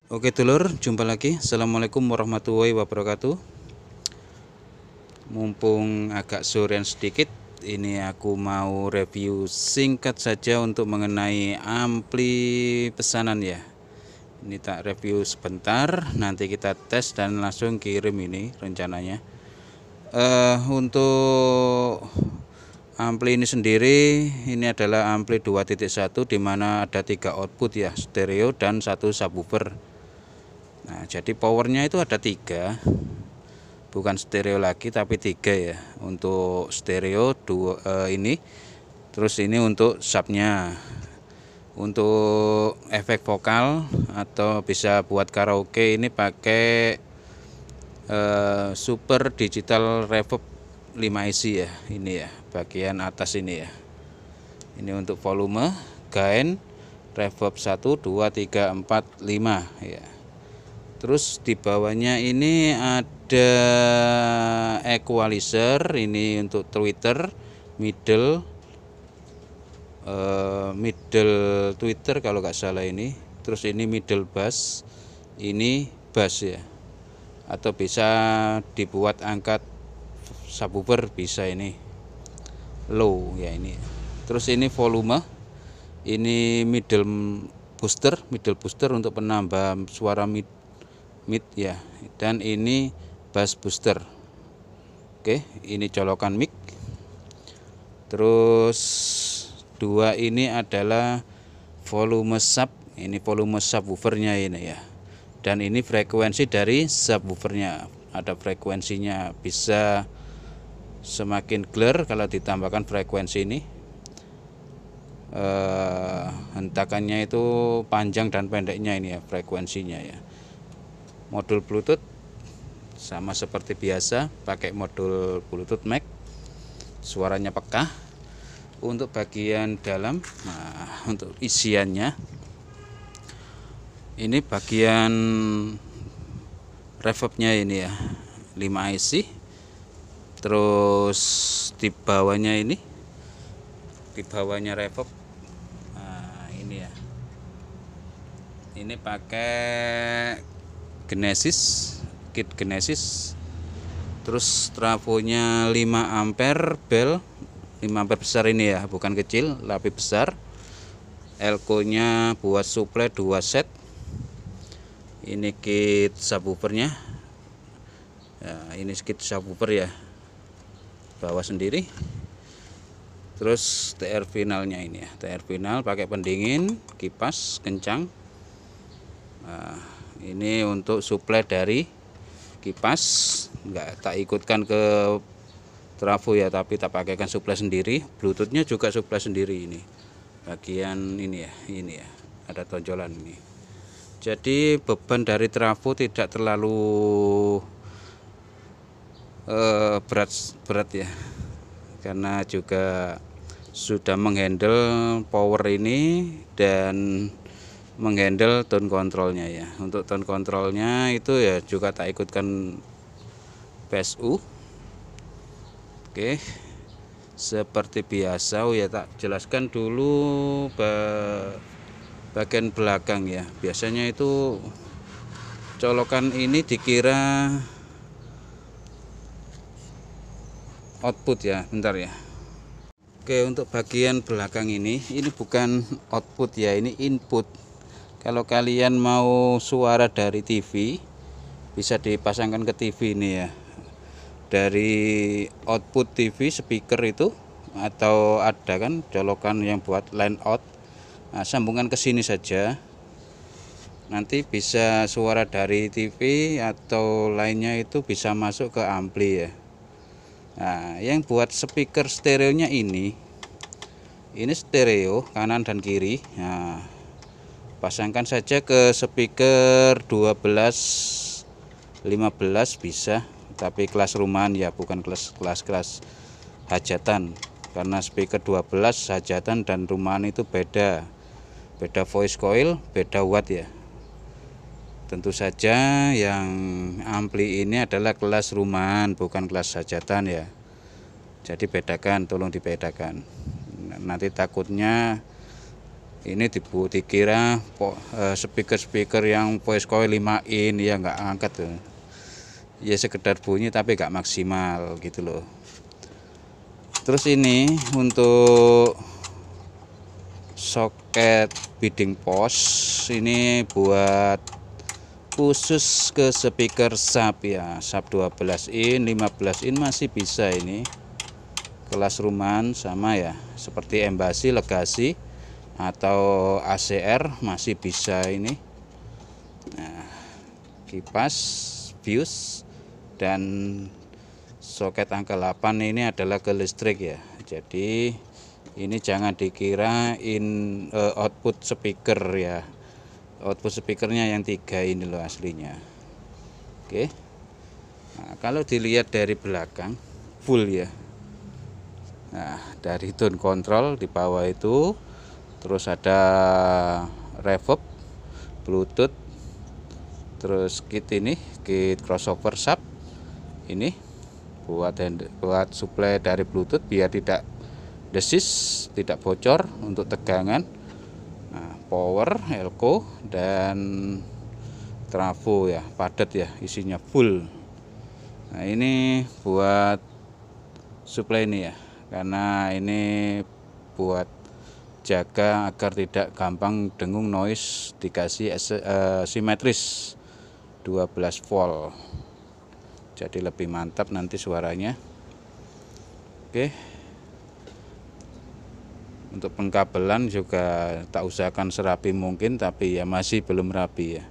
Oke dulur, jumpa lagi. Assalamualaikum warahmatullahi wabarakatuh. Mumpung agak sorean sedikit, ini aku mau review singkat saja untuk mengenai ampli pesanan ya. Ini tak review sebentar, nanti kita tes dan langsung kirim ini rencananya. Untuk ampli ini sendiri, ini adalah ampli 2.1 di mana ada 3 output ya, stereo dan 1 subwoofer. Nah, jadi powernya itu ada 3, bukan stereo lagi tapi 3 ya. Untuk stereo ini, terus ini untuk subnya, untuk efek vokal atau bisa buat karaoke ini pakai Super Digital Reverb 5IC ya. Ini ya bagian atas ini ya. Ini untuk volume, gain, reverb 1, 2, 3, 4, 5 ya. Terus di bawahnya ini ada equalizer, ini untuk tweeter, middle tweeter kalau nggak salah ini. Terus ini middle bass, ini bass ya. Atau bisa dibuat angkat subwoofer bisa ini low ya ini. Terus ini volume, ini middle booster untuk penambah suara mid ya, dan ini bass booster. Oke, ini colokan mic. Terus dua ini adalah volume sub, ini volume subwoofernya ini ya, dan ini frekuensi dari subwoofernya, ada frekuensinya, bisa semakin clear kalau ditambahkan frekuensi ini. Hentakannya itu panjang dan pendeknya ini ya frekuensinya ya. Modul Bluetooth sama seperti biasa, pakai modul Bluetooth Max, suaranya peka. Untuk bagian dalam, nah untuk isiannya ini bagian reverbnya ini ya, 5IC. Terus di bawahnya ini, di bawahnya reverb, nah ini ya, ini pakai Genesis, kit Genesis. Terus trafonya 5 ampere bel, 5 ampere besar ini ya, bukan kecil tapi besar. Elko nya buat supply 2 set. Ini kit subwoofernya ya, ini kit subwoofer ya, bawah sendiri. Terus TR finalnya ini ya, TR final pakai pendingin, kipas kencang. Nah, ini untuk supply dari kipas, enggak tak ikutkan ke trafo ya, tapi tak pakaikan supply sendiri. Bluetoothnya juga supply sendiri ini. Bagian ini ya, ada tonjolan ini. Jadi beban dari trafo tidak terlalu berat ya, karena juga sudah menghandle power ini dan menghandle tone controlnya ya. Untuk tone controlnya itu ya juga tak ikutkan PSU. Oke, seperti biasa ya, tak jelaskan dulu bagian belakang ya. Biasanya itu colokan ini dikira output ya, bentar ya. Oke, untuk bagian belakang ini bukan output ya, ini input. Kalau kalian mau suara dari TV, bisa dipasangkan ke TV ini ya, dari output TV speaker itu, atau ada kan colokan yang buat line out. Nah, sambungan ke sini saja, nanti bisa suara dari TV atau lainnya itu bisa masuk ke ampli ya. Nah, yang buat speaker stereonya ini stereo kanan dan kiri. Nah, pasangkan saja ke speaker 12 15 bisa, tapi kelas rumahan ya, bukan kelas hajatan, karena speaker 12 hajatan dan rumahan itu beda voice coil, beda watt ya. Tentu saja yang ampli ini adalah kelas rumahan, bukan kelas hajatan ya. Jadi bedakan, tolong dibedakan. Nanti takutnya Ini dikira speaker yang voice coil 5 in ya, nggak angkat tuh. Ya sekedar bunyi tapi nggak maksimal gitu loh. Terus ini untuk soket bidding post, ini buat khusus ke speaker sub ya, sub 12 in, 15 in masih bisa ini. Kelas rumahan sama ya, seperti Embassy, Legacy atau ACR masih bisa ini. Nah, kipas, fuse, dan soket angka 8 ini adalah ke listrik ya. Jadi ini jangan dikira output speaker ya. Output speakernya yang 3 ini loh aslinya. Oke. Nah, kalau dilihat dari belakang full ya. Nah, dari tone control di bawah itu, terus ada reverb, Bluetooth, terus kit crossover sub ini buat suplai dari Bluetooth biar tidak desis, tidak bocor untuk tegangan. Nah, power, elko, dan trafo ya, padat ya, isinya full. Nah, ini buat suplai ini ya, karena ini buat jaga agar tidak gampang dengung noise, dikasih simetris 12 volt, jadi lebih mantap nanti suaranya. Oke, untuk pengkabelan juga tak usahakan serapi mungkin, tapi ya masih belum rapi ya,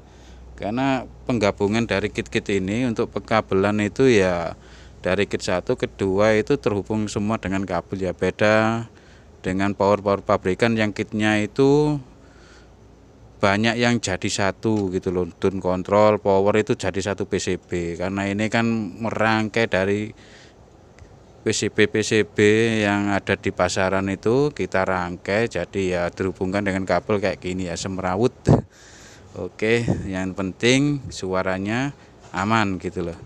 karena penggabungan dari kit-kit ini untuk pengkabelan itu ya dari kit 1 ke 2 itu terhubung semua dengan kabel ya, beda dengan power pabrikan yang kitnya itu banyak yang jadi satu gitu loh. Tune control, power itu jadi satu PCB, karena ini kan merangkai dari PCB yang ada di pasaran itu kita rangkai, jadi ya terhubungkan dengan kabel kayak gini ya, semrawut. Oke, yang penting suaranya aman gitu loh.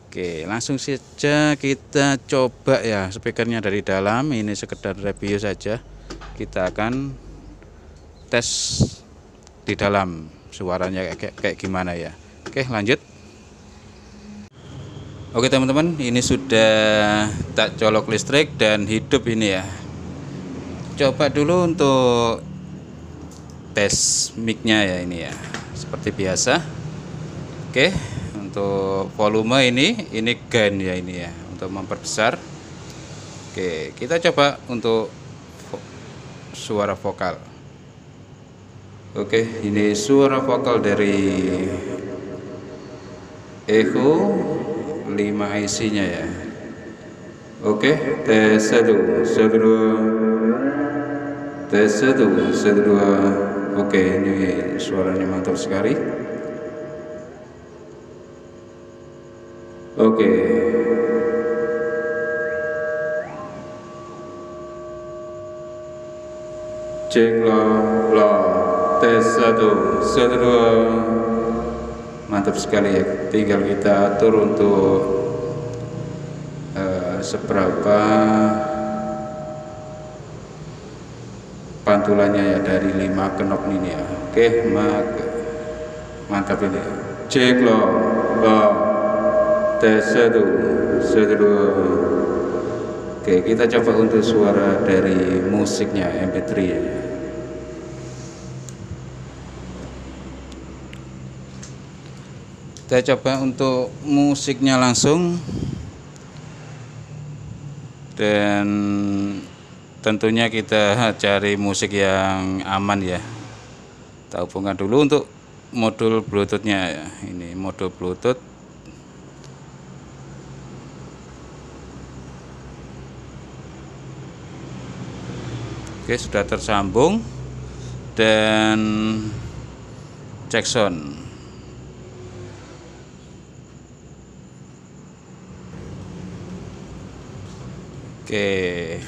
Oke, langsung saja kita coba ya speakernya dari dalam. Ini sekedar review saja. Kita akan tes di dalam suaranya kayak gimana ya. Oke, lanjut. Oke teman-teman, ini sudah tak colok listrik dan hidup ini ya. Coba dulu untuk tes mic-nya ya ini ya, seperti biasa. Oke, untuk volume ini gain ya ini ya, untuk memperbesar. Oke, kita coba untuk suara vokal. Oke, ini suara vokal dari Echo 5 IC-nya ya. Oke, tes 1, 2, tes 1, 2. Oke, ini suaranya mantap sekali. Oke. Cek la, tes 1, 2. Mantap sekali ya. Tinggal kita atur untuk seberapa pantulannya ya dari 5 knop ini ya. Oke, mantap ini. Cek la, tes 1, 2. Oke, kita coba untuk suara dari musiknya MP3 ya. Kita coba untuk musiknya langsung, dan tentunya kita cari musik yang aman ya. Kita hubungkan dulu untuk modul Bluetooth-nya ya. Ini modul Bluetooth. Oke, sudah tersambung, dan cek sound. Oke.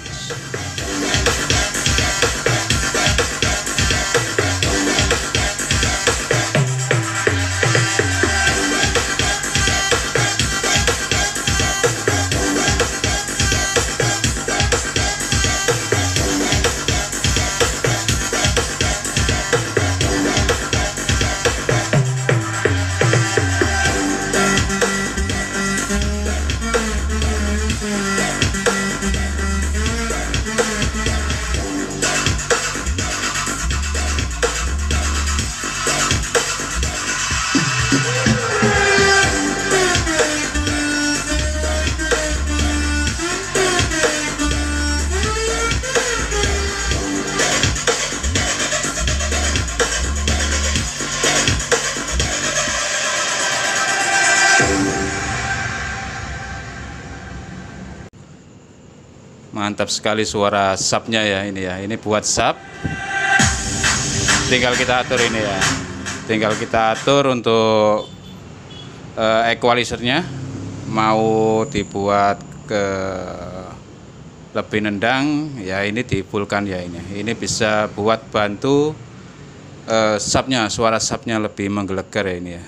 Mantap sekali suara subnya ya ini ya. Ini buat sub. Tinggal kita atur ini ya. Tinggal kita atur untuk equalizernya mau dibuat ke lebih nendang ya, ini difulkan ya ini bisa buat bantu subnya, suara subnya lebih menggelegar ya ini ya.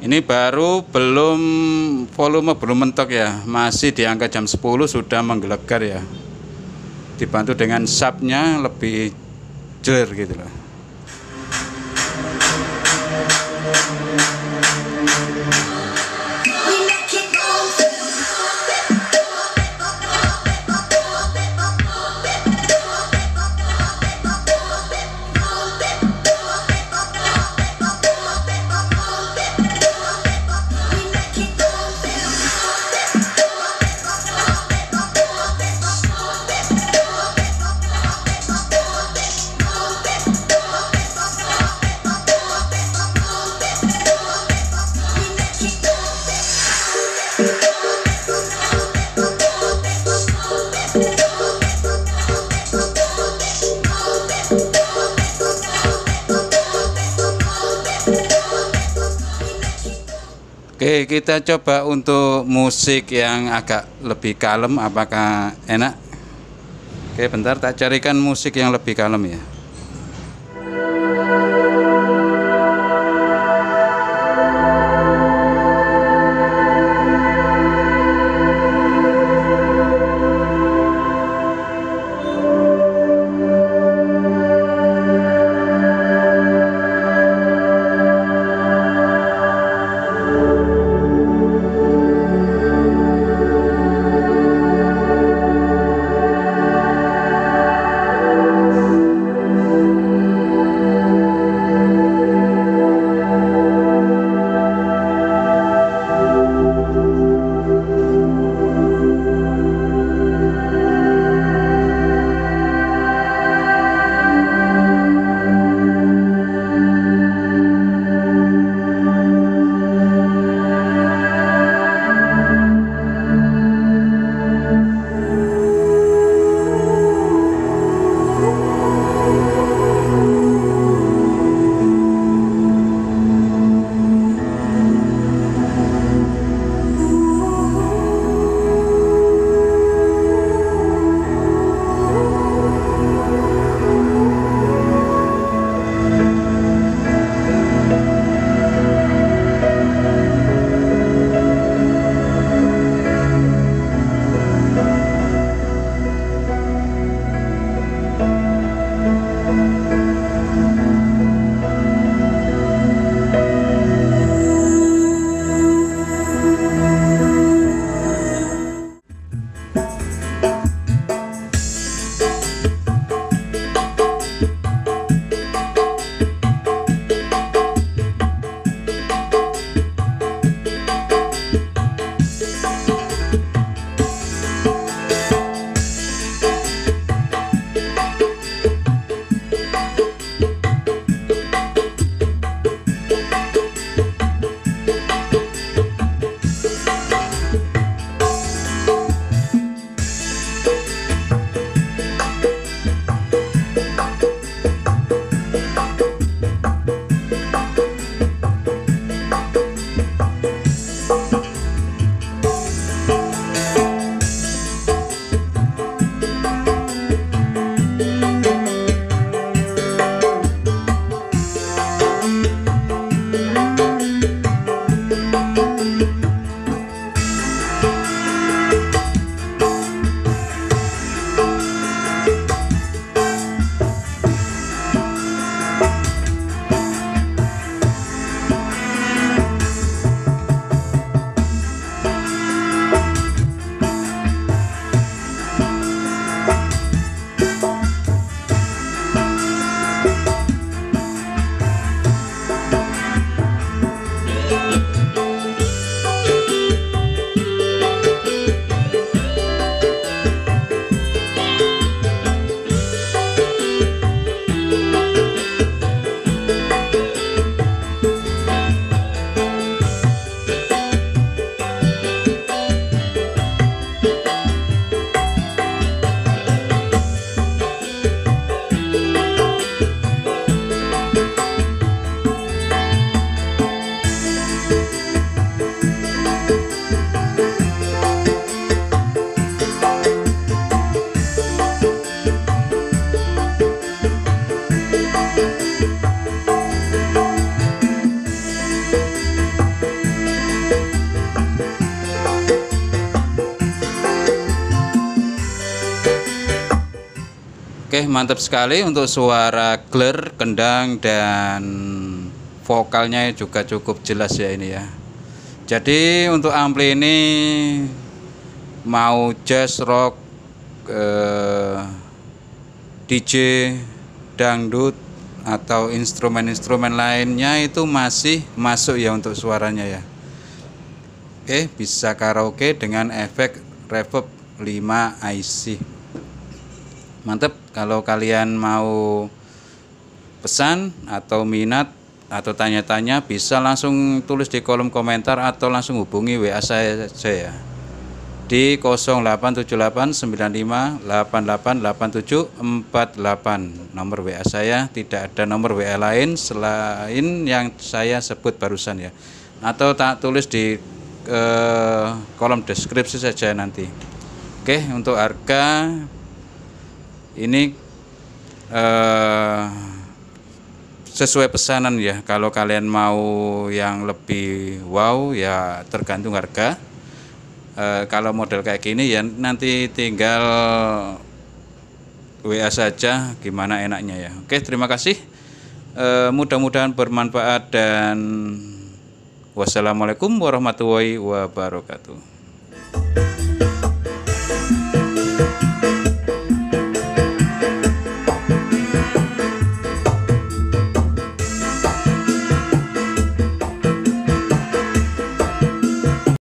Ini baru volume belum mentok ya, masih di angka jam 10 sudah menggelegar ya. Dibantu dengan subnya lebih jer gitu loh. Oke, kita coba untuk musik yang agak lebih kalem, apakah enak? Oke, bentar tak carikan musik yang lebih kalem ya. Oke, mantap sekali untuk suara clear, kendang, dan vokalnya juga cukup jelas ya ini ya. Jadi untuk ampli ini mau jazz, rock, DJ, dangdut, atau instrumen-instrumen lainnya itu masih masuk ya untuk suaranya ya. Oke, bisa karaoke dengan efek reverb 5 IC. Mantap. Kalau kalian mau pesan atau minat atau tanya-tanya, bisa langsung tulis di kolom komentar atau langsung hubungi WA saya ya di 087895888748. Nomor WA saya, tidak ada nomor WA lain selain yang saya sebut barusan ya, atau tak tulis di kolom deskripsi saja nanti. Oke, untuk harga ini sesuai pesanan ya. Kalau kalian mau yang lebih wow ya tergantung harga. Kalau model kayak gini ya nanti tinggal WA saja gimana enaknya ya. Oke, terima kasih. Mudah-mudahan bermanfaat dan wassalamualaikum warahmatullahi wabarakatuh.